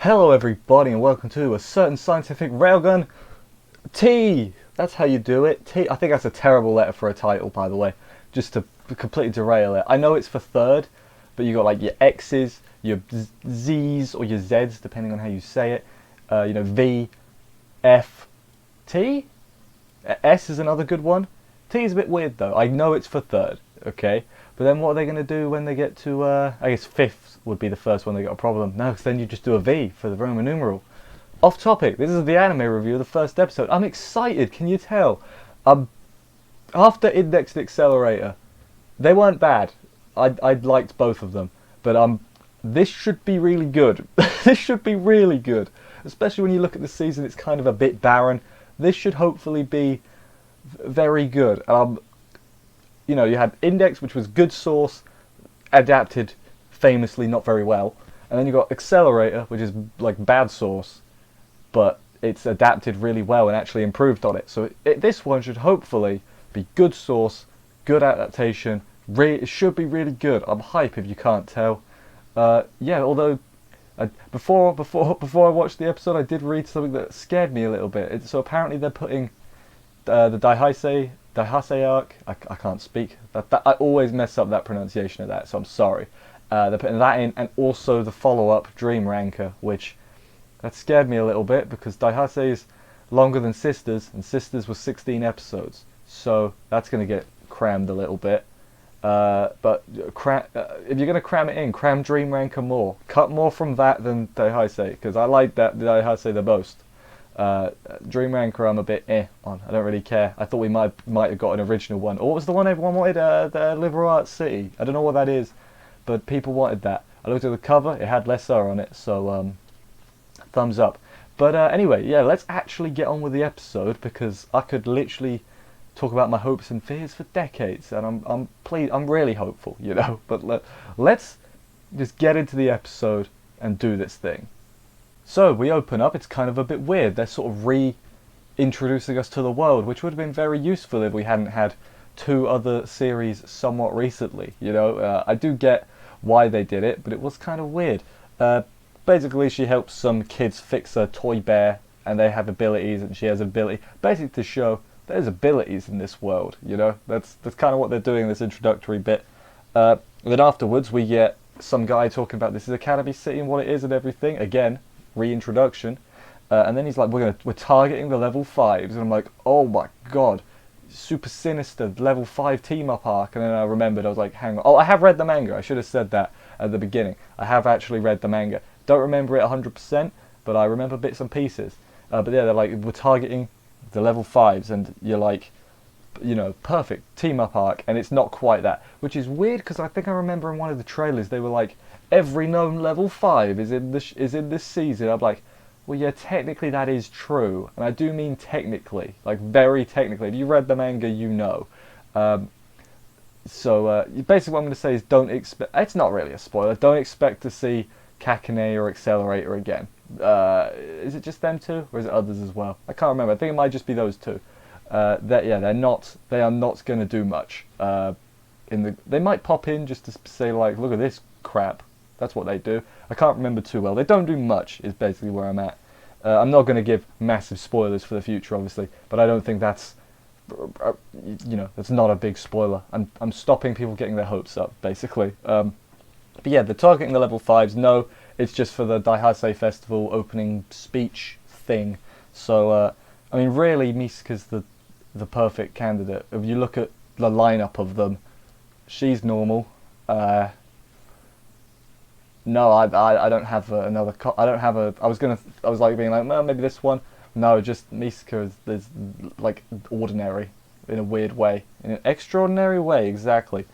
Hello everybody and welcome to A Certain Scientific Railgun T! That's how you do it. T. I think that's a terrible letter for a title, by the way, just to completely derail it. I know it's for third, but you got like your X's, your Z's or your Z's, depending on how you say it. V, F, T? S is another good one. T is a bit weird though. I know it's for third, okay? But then what are they going to do when they get to, I guess fifth would be the first one they got a problem. No, because then you just do a V for the Roman numeral. Off topic, this is the anime review of the first episode. I'm excited, can you tell? After Index and Accelerator, they weren't bad. I liked both of them. But this should be really good. This should be really good. Especially when you look at the season, it's kind of a bit barren. This should hopefully be very good. You had Index, which was good source, adapted famously not very well, and then you got Accelerator, which is like bad source, but it's adapted really well and actually improved on it. So this one should hopefully be good source, good adaptation. It should be really good. I'm hype if you can't tell. Yeah, although before I watched the episode, I did read something that scared me a little bit. So apparently they're putting the Daihase arc. I can't speak. I always mess up that pronunciation of that, so I'm sorry. They're putting that in, and also the follow-up Dream Ranker, which that scared me a little bit because Daihase is longer than Sisters, and Sisters was 16 episodes, so that's going to get crammed a little bit. But if you're going to cram it in, cram Dream Ranker more. Cut more from that than Daihase, because I like that Daihase the most. Dream Ranker I'm a bit on. I don't really care. I thought we might have got an original one. Or what was the one everyone wanted? The Liberal Arts City. I don't know what that is, but people wanted that. I looked at the cover, it had less R on it, so thumbs up. But anyway, yeah, let's actually get on with the episode, because I could literally talk about my hopes and fears for decades, and I'm really hopeful, But let's just get into the episode and do this thing. So we open up, it's kind of a bit weird. They're sort of reintroducing us to the world, which would have been very useful if we hadn't had two other series somewhat recently. I do get why they did it, but it was kind of weird. Basically, she helps some kids fix a toy bear, and they have abilities, and she has ability, basically to show there's abilities in this world. That's kind of what they're doing in this introductory bit. Then afterwards, we get some guy talking about this is Academy City and what it is and everything. Again, reintroduction, and then he's like, we're targeting the level 5s, and I'm like, oh my god, super sinister level 5 team up arc. And then I remembered, I was like, hang on, I have read the manga. I should have said that at the beginning. I have actually read the manga. Don't remember it 100%, but I remember bits and pieces. But yeah, they're like, we're targeting the level 5s, and you're like, perfect team up arc, and it's not quite that, which is weird because I think I remember in one of the trailers they were like, every known level 5 is in this season. I'm like, well, yeah, technically that is true, and I do mean technically, like very technically. If you read the manga, you know. So basically what I'm going to say is don't expect, it's not really a spoiler, don't expect to see Kakane or Accelerator again. Is it just them two, or is it others as well? I can't remember. I think it might just be those two. They are not going to do much. They might pop in just to say like, look at this crap. That's what they do. I can't remember too well. They don't do much, is basically where I'm at. I'm not going to give massive spoilers for the future, obviously, but I don't think that's, that's not a big spoiler. I'm stopping people getting their hopes up, basically. But yeah, they're targeting the level 5s. No, it's just for the Daihase Festival opening speech thing. So, really, Misaka's the perfect candidate. If you look at the lineup of them, she's normal. No, I don't have another. I don't have a. I was like being like, well, maybe this one. No, just Misaka is like ordinary in a weird way, in an extraordinary way, exactly.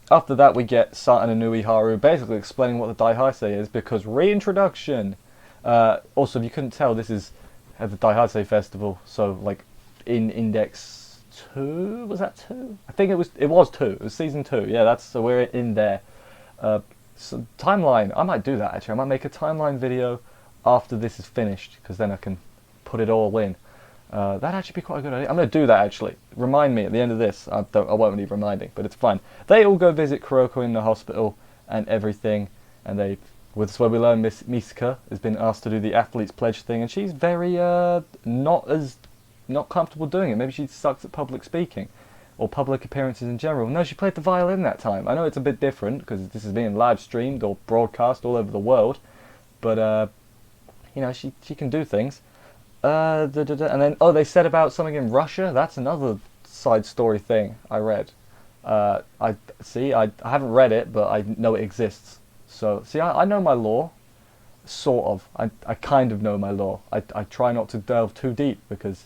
After that, we get Satan and Uiharu basically explaining what the Daihase is, because reintroduction. Also, if you couldn't tell, this is at the Daihase Festival, so like in Index 2, was that 2? I think it was 2. It was season 2. Yeah, so we're in there. So timeline, I might do that actually. I might make a timeline video after this is finished, because then I can put it all in. That'd actually be quite a good idea. I'm going to do that actually. Remind me at the end of this. I won't need reminding, but it's fine. They all go visit Kuroko in the hospital and everything, and they With this where we learn Miss Misaka has been asked to do the athlete's pledge thing, and she's very not comfortable doing it. Maybe she sucks at public speaking or public appearances in general. No, she played the violin that time. I know it's a bit different because this is being live streamed or broadcast all over the world, but you know, she can do things. And then they said about something in Russia. That's another side story thing I read. I haven't read it, but I know it exists. So see, I know my law, sort of. I kind of know my law. I try not to delve too deep because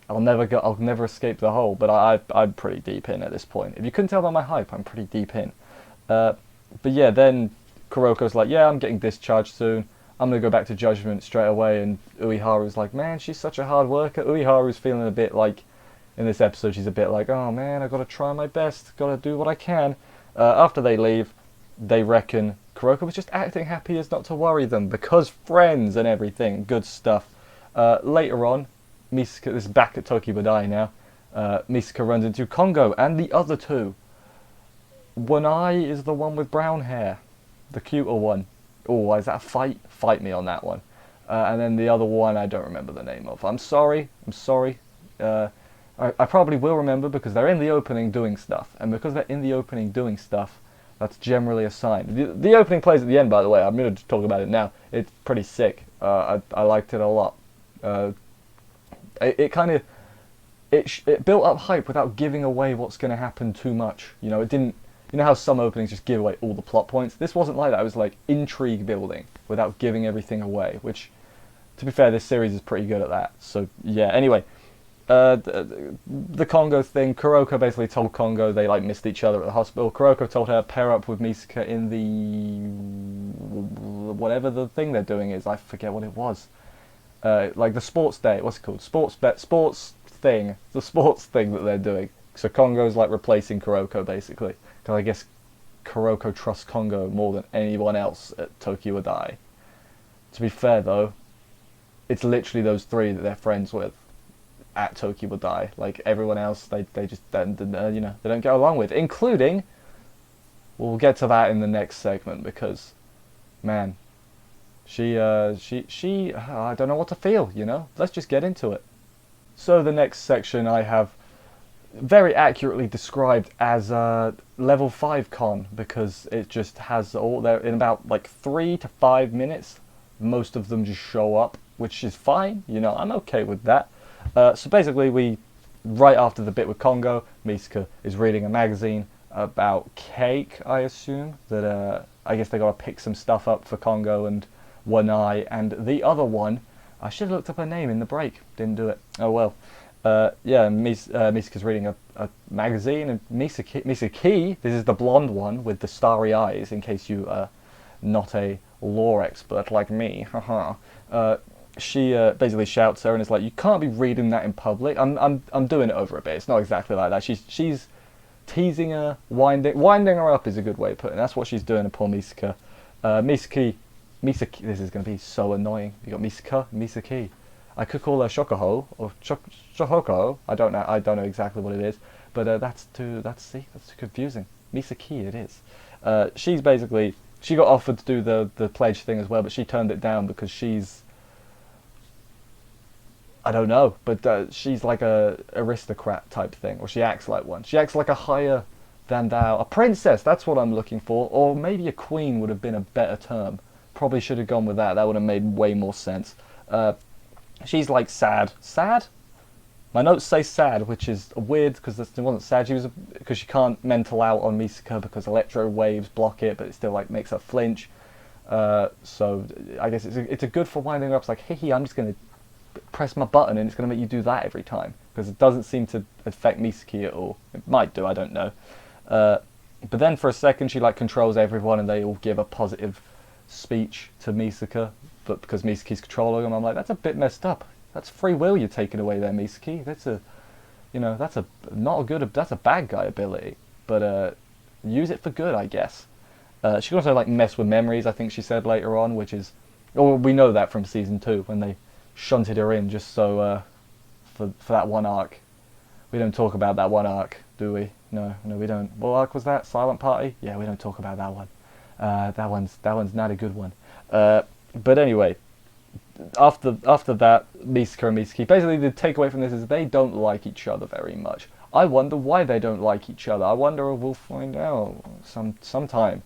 I'll never escape the hole. But I'm pretty deep in at this point. If you couldn't tell by my hype, I'm pretty deep in. But yeah, then Kuroko's like, yeah, I'm getting discharged soon. I'm gonna go back to Judgment straight away. And Ueharu's like, man, she's such a hard worker. Ueharu's feeling a bit like, in this episode, she's a bit like, oh man, I gotta try my best, gotta do what I can. After they leave, they reckon Kuroko was just acting happy as not to worry them because friends and everything, good stuff. Later on, Misaka, this is back at Tokibodai now, Misaka runs into Kongo and the other two. One Eye is the one with brown hair, the cuter one. Oh, is that a fight? Fight me on that one. And then the other one, I don't remember the name of. I'm sorry. I probably will remember because they're in the opening doing stuff. And because they're in the opening doing stuff, that's generally a sign. The opening plays at the end, by the way. I'm going to talk about it now. It's pretty sick. I liked it a lot. It built up hype without giving away what's going to happen too much. You know, it didn't. You know how some openings just give away all the plot points? This wasn't like that. It was like intrigue building without giving everything away, which, to be fair, this series is pretty good at that. So, yeah, anyway. The Kongo thing, Kuroko basically told Kongo they like missed each other at the hospital. Kuroko told her pair up with Misaka in the whatever the thing they're doing is. I forget what it was. Like the sports day. What's it called? Sports thing. The sports thing that they're doing. So Kongo's like replacing Kuroko basically. Because I guess Kuroko trusts Kongo more than anyone else at Tokyo Die. To be fair though, it's literally those three that they're friends with at Tokyo Die. Like everyone else, they just they don't get along with, including. We'll get to that in the next segment because, man, she I don't know what to feel. You know, let's just get into it. So the next section I have very accurately described as level 5 con because it just has all there in about like 3 to 5 minutes. Most of them just show up, which is fine. You know, I'm okay with that. So basically, right after the bit with Kongo, Misaka is reading a magazine about cake, I assume. That I guess they gotta pick some stuff up for Kongo and One Eye, and the other one, I should have looked up her name in the break, didn't do it. Oh well. Yeah, Misaka's reading a magazine, and Misaki, this is the blonde one with the starry eyes, in case you are not a lore expert like me, haha. She basically shouts her and is like, "You can't be reading that in public." I'm doing it over a bit. It's not exactly like that. She's teasing her, winding her up is a good way of putting it. That's what she's doing to poor Misaka. Misaki. This is going to be so annoying. You got Misaki. I could call her Shokoho or Shohoko. I don't know exactly what it is, but that's too confusing. Misaki it is. She's basically, she got offered to do the pledge thing as well, but she turned it down because she's, I don't know, but she's like a aristocrat type thing, or she acts like one. She acts like a higher than thou, a princess. That's what I'm looking for, or maybe a queen would have been a better term. Probably should have gone with that. That would have made way more sense. She's like sad. Sad? My notes say sad, which is weird because it wasn't sad. Because she can't mental out on Misaka because electro waves block it, but it still like makes her flinch. So I guess it's a good for winding her up. It's like, hey, I'm just gonna press my button and it's gonna make you do that every time because it doesn't seem to affect Misaki at all. It might do, I don't know. But then for a second she like controls everyone and they all give a positive speech to Misaka. But because Misaki's controlling them, I'm like, that's a bit messed up. That's free will you're taking away there, Misaki. That's a bad guy ability. But use it for good, I guess. She can also like mess with memories, I think she said later on, which is, or we know that from season 2 when they shunted her in just so for that one arc. We don't talk about that one arc, do we? No, we don't. What arc was that? Silent Party? Yeah, we don't talk about that one. That one's not a good one. But anyway, after that, Misaka and Misaki, basically the takeaway from this is they don't like each other very much. I wonder why they don't like each other. I wonder if we'll find out sometime.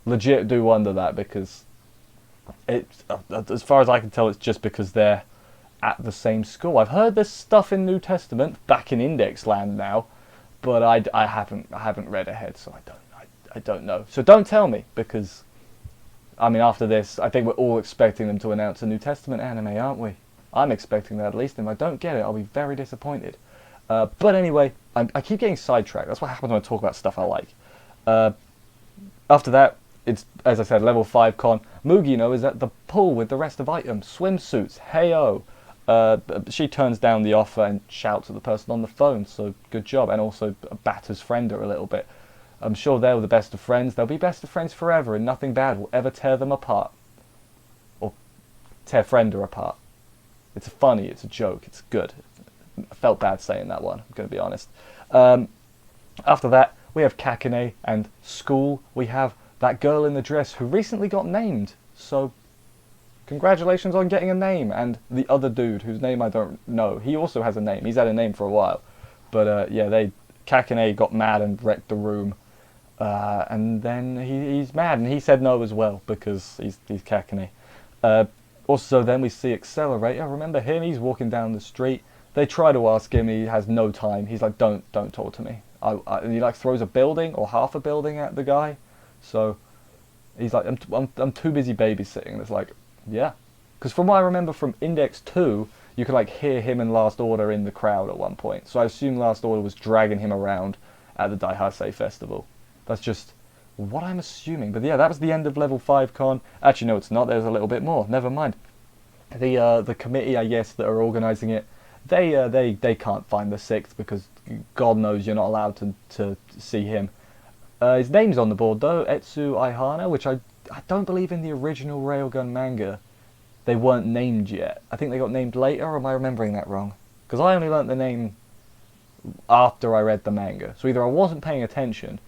Legit do wonder that, because as far as I can tell, it's just because they're at the same school. I've heard this stuff in New Testament, back in Index Land now, but I haven't read ahead, so I don't know. So don't tell me, because I mean, after this, I think we're all expecting them to announce a New Testament anime, aren't we? I'm expecting that at least, and if I don't get it, I'll be very disappointed. But anyway, I keep getting sidetracked. That's what happens when I talk about stuff I like. After that, it's, as I said, level 5 con. Mugino is at the pool with the rest of items. Swimsuits, hey-oh. She turns down the offer and shouts at the person on the phone, so good job. And also batters friend her a little bit. I'm sure they're the best of friends. They'll be best of friends forever, and nothing bad will ever tear them apart. Or tear Friender apart. It's funny, it's a joke, it's good. I felt bad saying that one, I'm going to be honest. After that, we have Kakane and school. We have that girl in the dress who recently got named. So, congratulations on getting a name. And the other dude, whose name I don't know, he also has a name. He's had a name for a while. But yeah, Kakane got mad and wrecked the room. And then he's mad, and he said no as well, because he's Kakane. Also, then we see Accelerator. Remember him? He's walking down the street. They try to ask him. He has no time. He's like, don't talk to me. And he like throws a building or half a building at the guy. So he's like, I'm too busy babysitting. And it's like, yeah. Because from what I remember from Index 2, you could like hear him and Last Order in the crowd at one point. So I assume Last Order was dragging him around at the Daihasei festival. That's just what I'm assuming. But yeah, that was the end of level 5 con. Actually, no, it's not. There's a little bit more. Never mind. The committee, I guess, that are organising it, they can't find the 6th, because God knows you're not allowed to see him. His name's on the board though, Etsu Aihana, which I don't believe in the original Railgun manga they weren't named yet. I think they got named later, or am I remembering that wrong? Because I only learnt the name after I read the manga. So either I wasn't paying attention,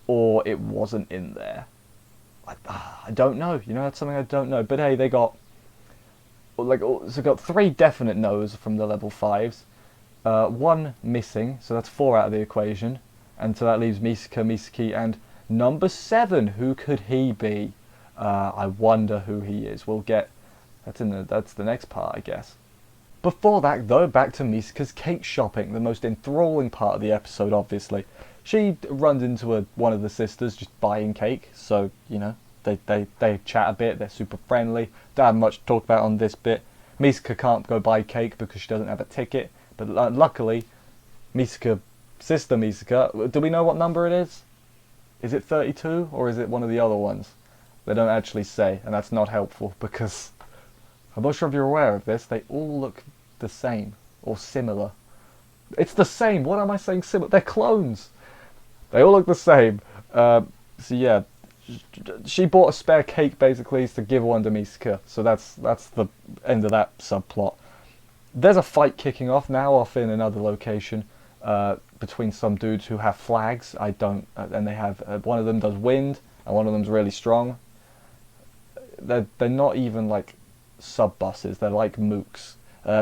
or it wasn't in there. I don't know. You know, that's something I don't know. But hey, they got got 3 definite no's from the level 5s. 1 missing, so that's 4 out of the equation. And so that leaves Misaka, Misaki, and number 7. Who could he be? I wonder who he is. We'll get... That's the next part, I guess. Before that, though, back to Misaka's cake shopping, the most enthralling part of the episode, obviously. She runs into one of the sisters just buying cake, so, you know, they chat a bit, they're super friendly. Don't have much to talk about on this bit. Misaka can't go buy cake because she doesn't have a ticket, but luckily, sister Misaka, do we know what number it is? Is it 32, or is it one of the other ones? They don't actually say, and that's not helpful, because I'm not sure if you're aware of this, they all look the same, or similar. It's the same, what am I saying similar? They're clones! They all look the same. So yeah, she bought a spare cake basically to give one to Misaka, so that's the end of that subplot. There's a fight kicking off now, off in another location, between some dudes who have flags. And they have, one of them does wind, and one of them's really strong. They're not even like sub-bosses, they're like mooks.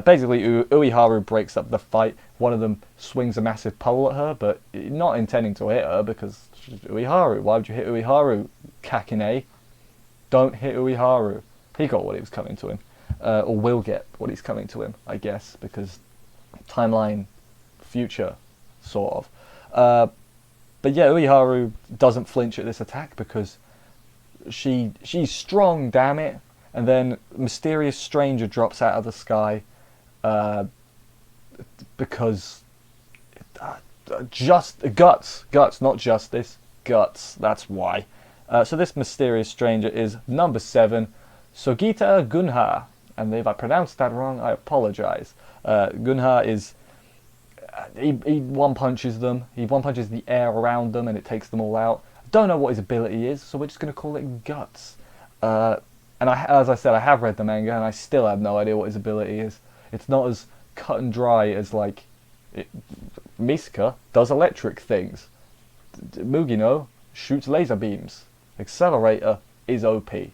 Basically, Ueharu breaks up the fight. One of them swings a massive pole at her, but not intending to hit her, because she's Ueharu. Why would you hit Ueharu, Kakine? Don't hit Ueharu. He got what he was coming to him. Or will get what he's coming to him, I guess, because timeline, future, sort of. But yeah, Ueharu doesn't flinch at this attack because she's strong, damn it. And then mysterious stranger drops out of the sky because just guts, not justice, guts. That's why. So this mysterious stranger is number 7, Sogita Gunha. And if I pronounced that wrong, I apologize. Gunha is... He one-punches them. He one-punches the air around them and it takes them all out. Don't know what his ability is, so we're just going to call it Guts. And as I said, I have read the manga and I still have no idea what his ability is. It's not as cut and dry as, like... Misaka does electric things. Mugino shoots laser beams. Accelerator is OP. You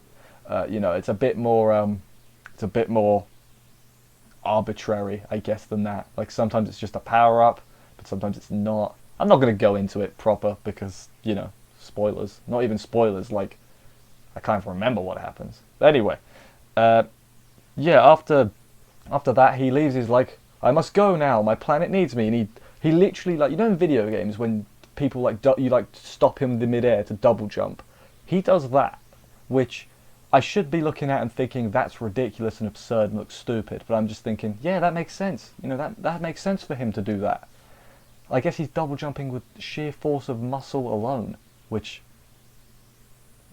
know, it's a bit more arbitrary, I guess, than that. Like sometimes it's just a power up, but sometimes it's not. I'm not going to go into it proper because, you know, spoilers. Not even spoilers. Like I can't even remember what happens. But anyway, yeah. After that, he leaves. He's like, I must go now. My planet needs me. And he literally, like, you know, in video games when people like you like stop him in the midair to double jump. He does that, which I should be looking at and thinking that's ridiculous and absurd and looks stupid. But I'm just thinking, yeah, that makes sense. You know, that makes sense for him to do that. I guess he's double jumping with sheer force of muscle alone, which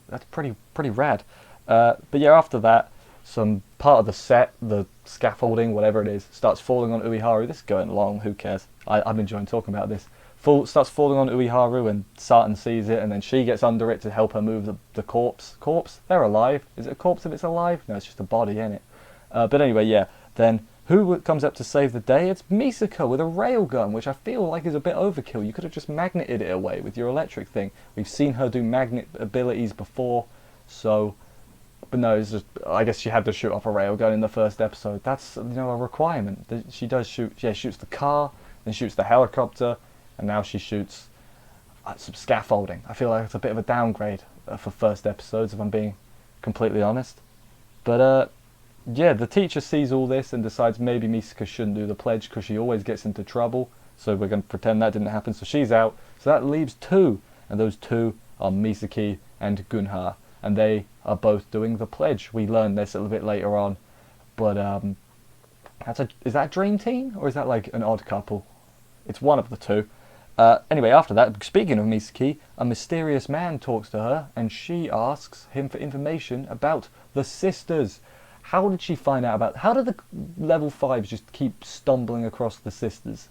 that's pretty rad. But yeah, after that, some part of the set, the scaffolding, whatever it is, starts falling on Ueharu. This is going long. Who cares? I'm enjoying talking about this. Starts falling on Ueharu, and Sartan sees it, and then she gets under it to help her move the corpse. Corpse? They're alive. Is it a corpse if it's alive? No, it's just a body, ain't it? But anyway, yeah. Then who comes up to save the day? It's Misaka with a railgun, which I feel like is a bit overkill. You could have just magneted it away with your electric thing. We've seen her do magnet abilities before, so. But no, it's just, I guess she had to shoot off a railgun in the first episode. That's, you know, a requirement. She does shoot. Yeah, shoots the car, then shoots the helicopter, and now she shoots some scaffolding. I feel like it's a bit of a downgrade for first episodes, if I'm being completely honest. But yeah, the teacher sees all this and decides maybe Misaka shouldn't do the pledge because she always gets into trouble. So we're going to pretend that didn't happen. So she's out. So that leaves two, and those two are Misaki and Gunha. And they are both doing the pledge. We learn this a little bit later on, but is that a dream team or is that like an odd couple? It's one of the two. Anyway, after that, speaking of Misaki, a mysterious man talks to her, and she asks him for information about the sisters. How did she find out about? How did the level 5s just keep stumbling across the sisters?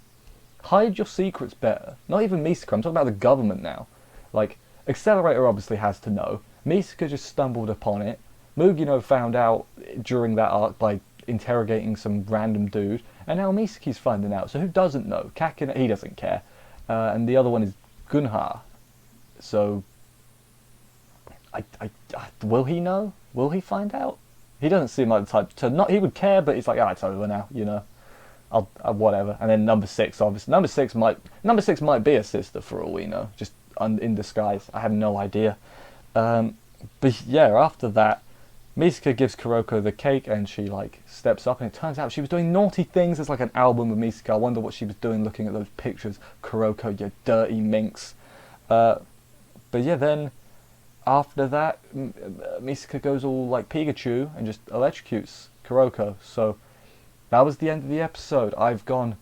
Hide your secrets better. Not even Misaka. I'm talking about the government now. Like, Accelerator obviously has to know. Misaka just stumbled upon it. Mugino found out during that arc by interrogating some random dude, and now Misaki's finding out. So who doesn't know? Kakina, he doesn't care, and the other one is Gunha. So, will he know? Will he find out? He doesn't seem like the type to not. He would care, but he's like, it's over now, you know. I'll whatever. And then number 6, obviously, number six might be a sister for all we know, just in disguise. I have no idea. But yeah, after that, Misaka gives Kuroko the cake and she like steps up, and it turns out she was doing naughty things. It's like an album with Misaka. I wonder what she was doing looking at those pictures. Kuroko, you dirty minx. But yeah, then after that, Misaka goes all like Pikachu and just electrocutes Kuroko. So that was the end of the episode. I've gone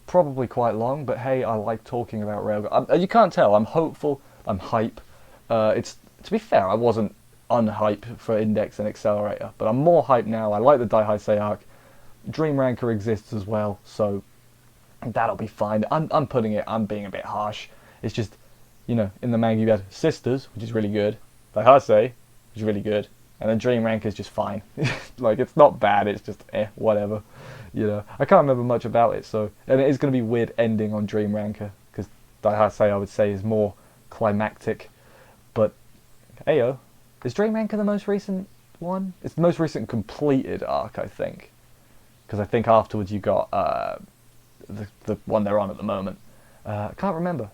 probably quite long, but hey, I like talking about Railgun. You can't tell. I'm hopeful. I'm hype. To be fair, I wasn't unhype for Index and Accelerator, but I'm more hype now. I like the Daiheisei arc. Dream Ranker exists as well, so that'll be fine. I'm being a bit harsh. It's just, you know, in the manga you had Sisters, which is really good. Daiheisei, which is really good. And then Dream Ranker is just fine. Like, it's not bad, it's just whatever. You know, I can't remember much about it, so, and it is going to be weird ending on Dream Ranker, because Daiheisei, I would say, is more climactic. But Ayo, is Dream Ranker the most recent one? It's the most recent completed arc, I think. Because I think afterwards you got the one they're on at the moment. I can't remember.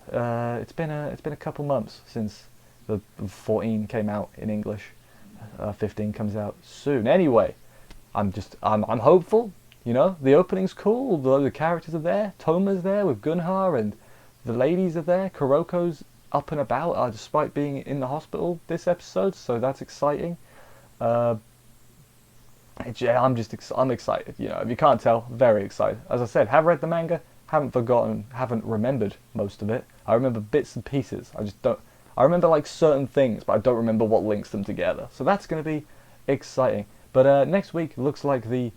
It's been a couple months since the 14 came out in English. 15 comes out soon. Anyway, I'm hopeful. You know, the opening's cool. The characters are there. Toma's there with Gunha, and the ladies are there. Kuroko's up and about, despite being in the hospital this episode, so that's exciting. I'm excited, you know, if you can't tell, very excited. As I said, have read the manga, haven't forgotten, haven't remembered most of it. I remember bits and pieces, I remember like certain things, but I don't remember what links them together. So that's going to be exciting. But next week looks like the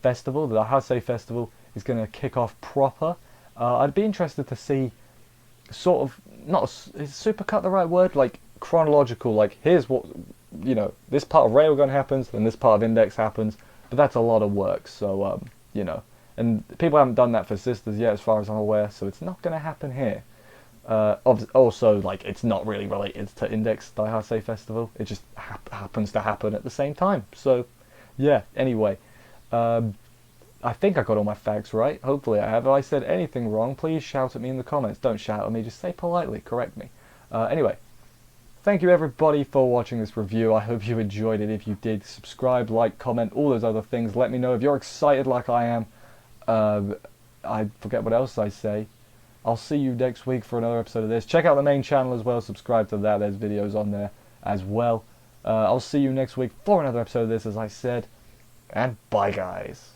festival, the Hasei festival, is going to kick off proper. I'd be interested to see sort of, is supercut the right word? Like chronological, like here's what, you know, this part of Railgun happens, then this part of Index happens, but that's a lot of work, so, you know, and people haven't done that for Sisters yet as far as I'm aware, so it's not going to happen here. Also, like, it's not really related to Index Daihasei Festival. It just happens to happen at the same time. So, yeah. Anyway, um, I think I got all my facts right. Hopefully, I have. If I said anything wrong, please shout at me in the comments. Don't shout at me. Just say politely. Correct me. Anyway, thank you everybody for watching this review. I hope you enjoyed it. If you did, subscribe, like, comment, all those other things. Let me know if you're excited like I am. I forget what else I say. I'll see you next week for another episode of this. Check out the main channel as well. Subscribe to that. There's videos on there as well. I'll see you next week for another episode of this, as I said. And bye, guys.